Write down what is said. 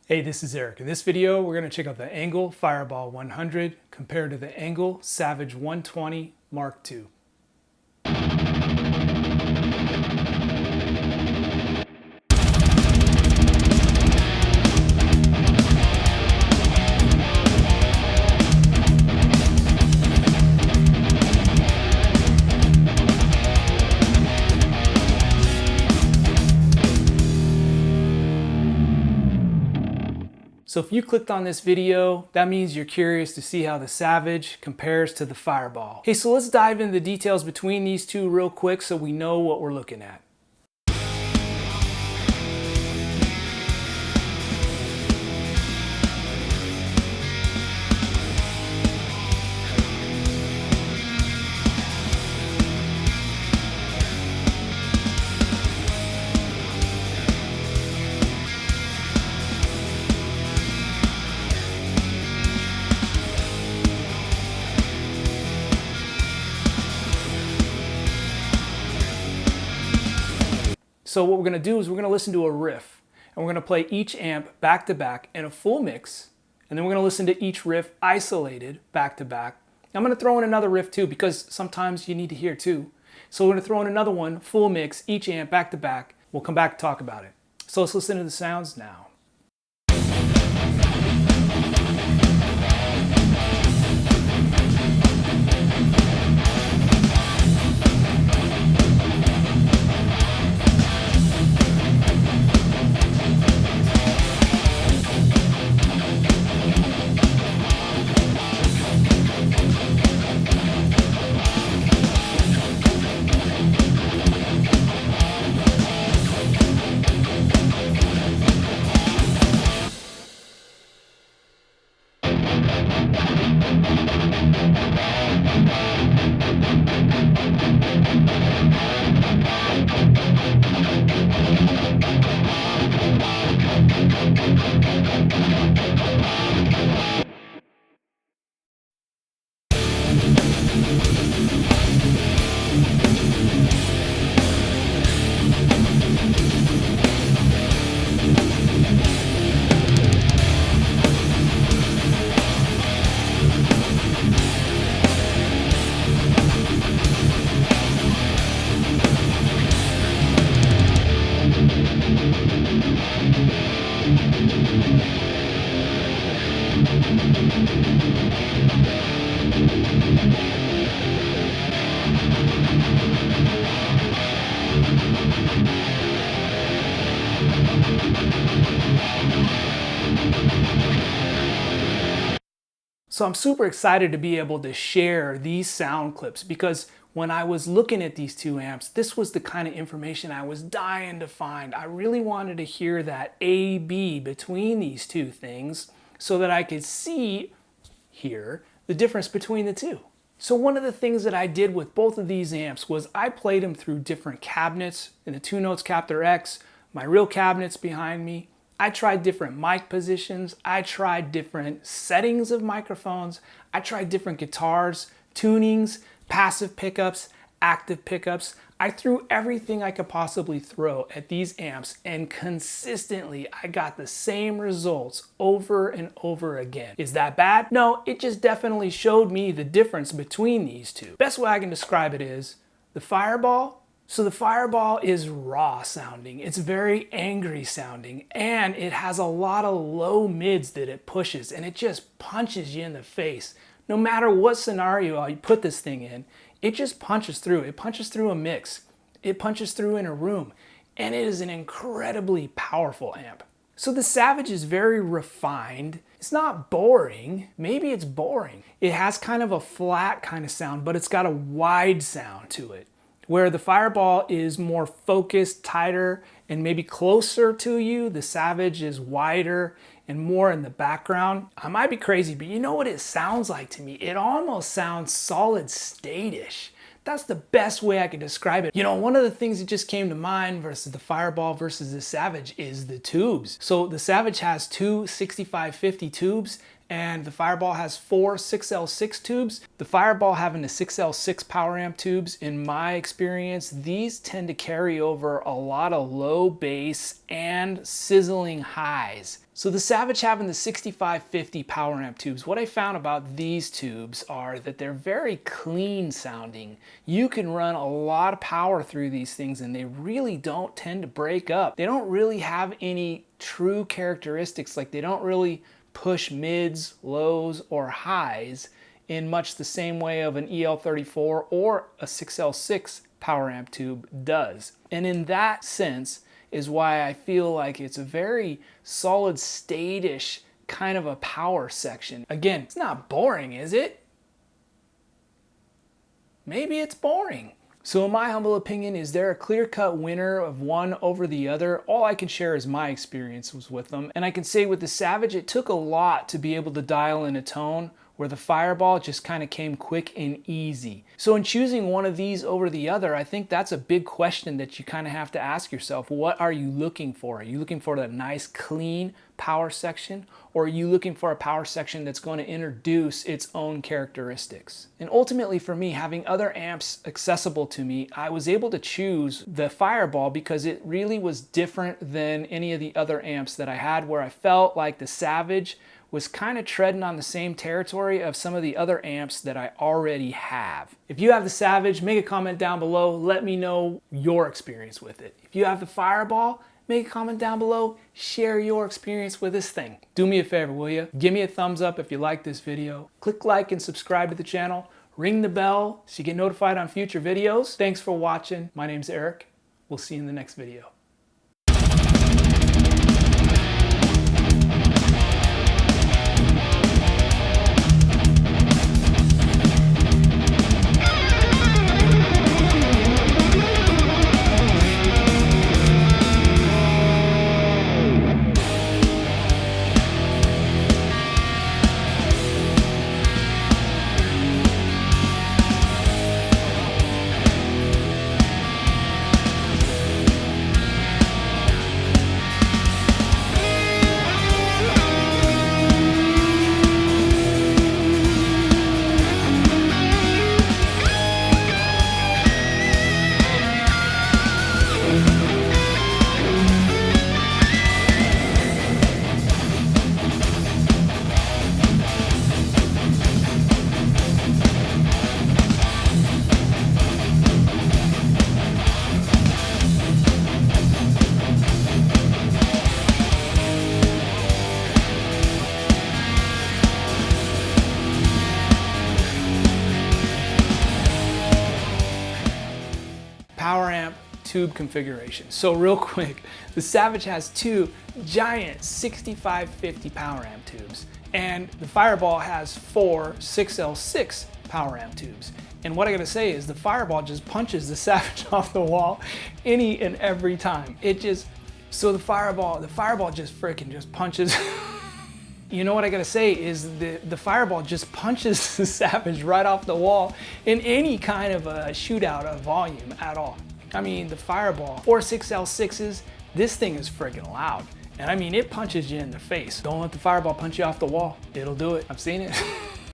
Hey, this is Eric. In this video, we're going to check out the ENGL Fireball 100 compared to the ENGL Savage 120 Mark II. So if you clicked on this video, that means you're curious to see how the Savage compares to the Fireball. Hey, so let's dive into the details between these two real quick so we know what we're looking at. So what we're going to do is we're going to listen to a riff, and we're going to play each amp back to back in a full mix, and then we're going to listen to each riff isolated back to back. I'm going to throw in another riff too, because sometimes you need to hear two. So we're going to throw in another one, full mix, each amp back to back. We'll come back and talk about it. So let's listen to the sounds now. So I'm super excited to be able to share these sound clips because when I was looking at these two amps, this was the kind of information I was dying to find. I really wanted to hear that A-B between these two things so that I could see here the difference between the two. So one of the things that I did with both of these amps was I played them through different cabinets in the Two Notes Captor X, my real cabinets behind me. I tried different mic positions, I tried different settings of microphones, I tried different guitars, tunings, passive pickups, active pickups. I threw everything I could possibly throw at these amps, and consistently I got the same results over and over again. Is that bad? No, it just definitely showed me the difference between these two. Best way I can describe it is the Fireball. So the Fireball is raw sounding, it's very angry sounding, and it has a lot of low mids that it pushes, and it just punches you in the face. No matter what scenario you put this thing in, it just punches through. It punches through a mix, it punches through in a room, and it is an incredibly powerful amp. So the Savage is very refined. It's not boring. Maybe it's boring. It has kind of a flat kind of sound, but it's got a wide sound to it. Where the Fireball is more focused, tighter, and maybe closer to you, the Savage is wider and more in the background. I might be crazy, but you know what it sounds like to me? It almost sounds solid state-ish. That's the best way I can describe it. You know, one of the things that just came to mind versus the Fireball versus the Savage is the tubes. So the Savage has two 6550 tubes, and the Fireball has four 6L6 tubes. The Fireball having the 6L6 power amp tubes, in my experience, these tend to carry over a lot of low bass and sizzling highs. So the Savage having the 6550 power amp tubes, what I found about these tubes are that they're very clean sounding. You can run a lot of power through these things and they really don't tend to break up. They don't really have any true characteristics, like they don't really push mids, lows, or highs in much the same way of an EL34 or a 6L6 power amp tube does. And in that sense is why I feel like it's a very solid state-ish kind of a power section. Again, it's not boring, is it? Maybe it's boring. So in my humble opinion, is there a clear-cut winner of one over the other? All I can share is my experiences with them. And I can say with the Savage, it took a lot to be able to dial in a tone, where the Fireball just kind of came quick and easy. So in choosing one of these over the other, I think that's a big question that you kind of have to ask yourself. What are you looking for? Are you looking for that nice, clean power section? Or are you looking for a power section that's going to introduce its own characteristics? And ultimately for me, having other amps accessible to me, I was able to choose the Fireball because it really was different than any of the other amps that I had, where I felt like the Savage was kind of treading on the same territory of some of the other amps that I already have. If you have the Savage, make a comment down below. Let me know your experience with it. If you have the Fireball, make a comment down below. Share your experience with this thing. Do me a favor, will you? Give me a thumbs up if you like this video. Click like and subscribe to the channel. Ring the bell so you get notified on future videos. Thanks for watching. My name's Eric. We'll see you in the next video. Power amp tube configuration. So real quick, the Savage has two giant 6550 power amp tubes, and the Fireball has four 6L6 power amp tubes. And what I gotta say is the Fireball just punches the Savage off the wall any and every time. So the Fireball just freaking just punches. You know what I gotta say is the Fireball just punches the Savage right off the wall in any kind of a shootout of volume at all. I mean, the Fireball, 4 6L6s, this thing is freaking loud. And I mean, it punches you in the face. Don't let the Fireball punch you off the wall. It'll do it. I've seen it.